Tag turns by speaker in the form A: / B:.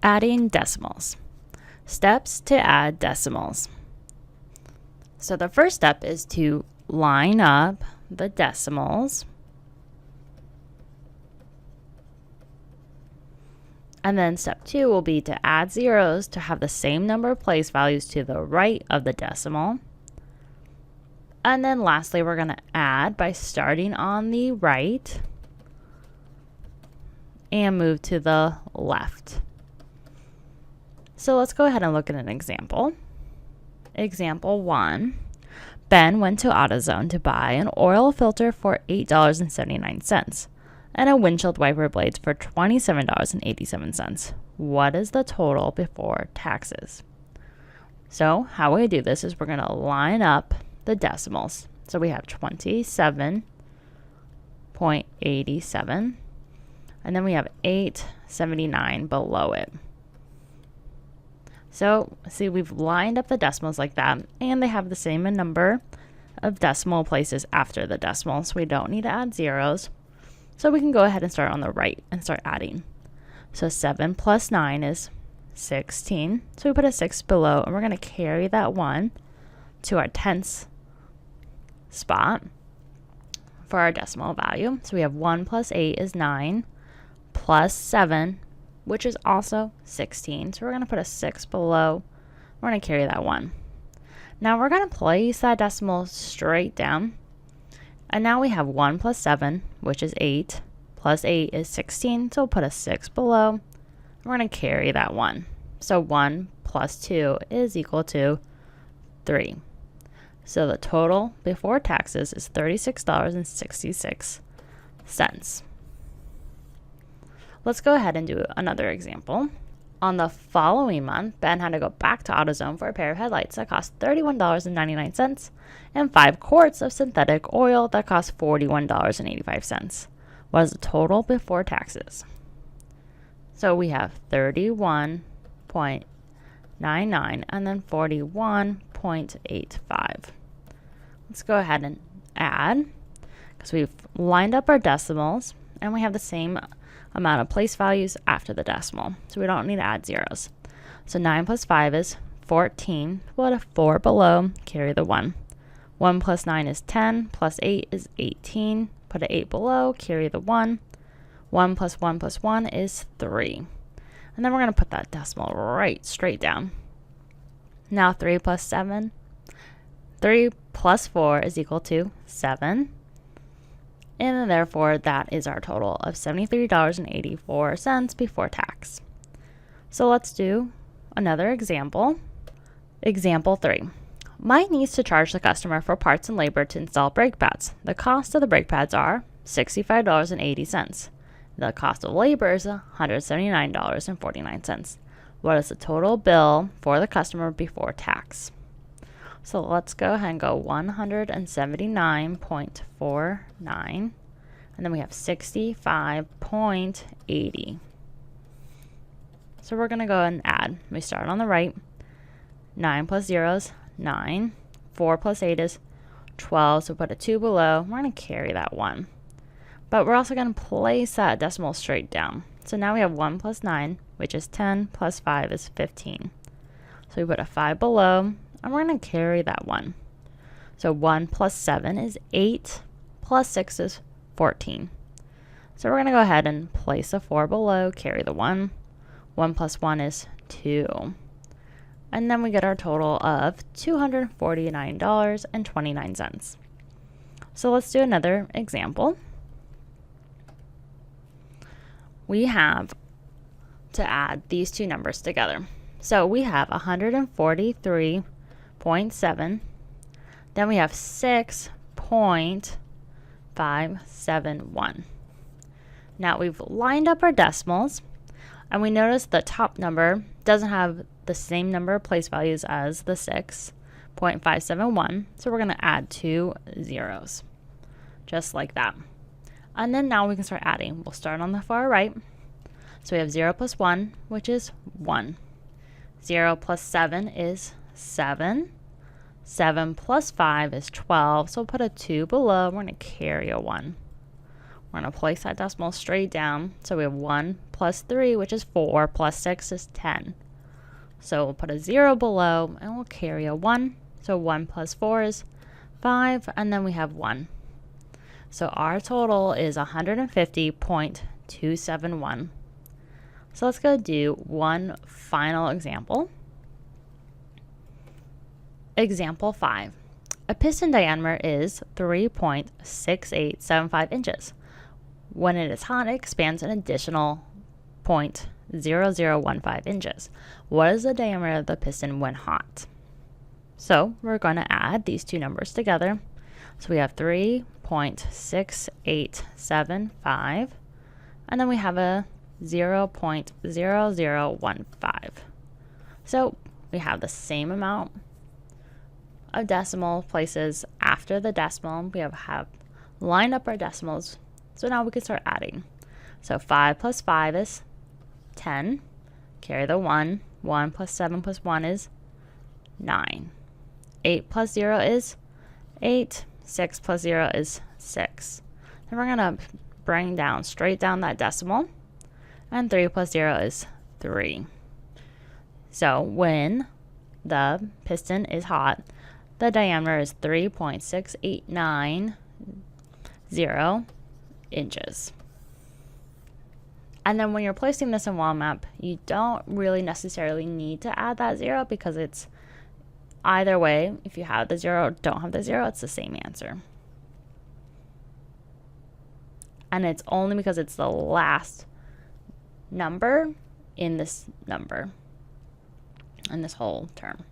A: Adding decimals. Steps to add decimals. So the first step is to line up the decimals. And then step 2 will be to add zeros to have the same number of place values to the right of the decimal. And then lastly, we're going to add by starting on the right and move to the left. So let's go ahead and look at an example. Example 1. Ben went to AutoZone to buy an oil filter for $8.79 and a windshield wiper blades for $27.87. What is the total before taxes? So how we do this is we're going to line up the decimals. So we have 27.87 and then we have 879 below it. So see, we've lined up the decimals like that, and they have the same number of decimal places after the decimal, so we don't need to add zeros. So we can go ahead and start on the right and start adding. So 7 plus 9 is 16. So we put a 6 below, and we're going to carry that 1 to our tenths spot for our decimal value. So we have 1 plus 8 is 9, plus 7, which is also 16. So we're going to put a 6 below. We're going to carry that 1. Now we're going to place that decimal straight down. And now we have 1 plus 7, which is 8, plus 8 is 16. So we'll put a 6 below. We're going to carry that 1. So 1 plus 2 is equal to 3. So the total before taxes is $36.66. Let's go ahead and do another example. On the following month, Ben had to go back to AutoZone for a pair of headlights that cost $31.99 and 5 quarts of synthetic oil that cost $41.85. What is the total before taxes? So we have 31.99 and then 41.85. Let's go ahead and add, because we've lined up our decimals and we have the same amount of place values after the decimal, so we don't need to add zeros. So 9 plus 5 is 14. Put a 4 below, carry the 1. 1 plus 9 is 10, plus 8 is 18. Put an 8 below, carry the 1. 1 plus 1 plus 1 is 3. And then we're going to put that decimal right straight down. Now 3 plus 7. 3 plus 4 is equal to 7. And then therefore, that is our total of $73.84 before tax. So let's do another example. Example 3. Mike needs to charge the customer for parts and labor to install brake pads. The cost of the brake pads are $65.80. The cost of labor is $179.49. What is the total bill for the customer before tax? So let's go ahead and go 179.49, and then we have 65.80. So we're going to go and add. We start on the right. 9 plus 0 is 9. 4 plus 8 is 12, so put a 2 below. We're going to carry that 1. But we're also going to place that decimal straight down. So now we have 1 plus 9, which is 10, plus 5 is 15. So we put a 5 below, and we're going to carry that 1. So 1 plus 7 is 8, plus 6 is 14. So we're going to go ahead and place a 4 below, carry the 1. 1 plus 1 is 2. And then we get our total of $249.29. So let's do another example. We have to add these two numbers together. So we have 143.7, then we have 6.571. Now we've lined up our decimals, and we notice the top number doesn't have the same number of place values as the 6.571, so we're going to add 2 zeros, just like that. And then now we can start adding. We'll start on the far right. So we have 0 plus 1, which is 1. 0 plus 7 is 7. 7 plus 5 is 12. So we'll put a 2 below. We're going to carry a 1. We're going to place that decimal straight down. So we have 1 plus 3, which is 4, plus 6 is 10. So we'll put a 0 below, and we'll carry a 1. So 1 plus 4 is 5, and then we have 1. So our total is 150.271. So let's go do one final example. Example 5. A piston diameter is 3.6875 inches. When it is hot, it expands an additional 0.0015 inches. What is the diameter of the piston when hot? So we're going to add these two numbers together. So we have 3.6875, and then we have a 0.0015. So we have the same amount of decimal places after the decimal. We have lined up our decimals. So now we can start adding. So 5 plus 5 is 10. Carry the 1. 1 plus 7 plus 1 is 9. 8 plus 0 is 8. 6 plus 0 is 6. Then we're going to bring down, straight down that decimal. And 3 plus 0 is 3. So when the piston is hot, the diameter is 3.6890 inches. And then when you're placing this in wall map, you don't really necessarily need to add that 0, because it's either way, if you have the 0 or don't have the 0, it's the same answer. And it's only because it's the last number in this whole term.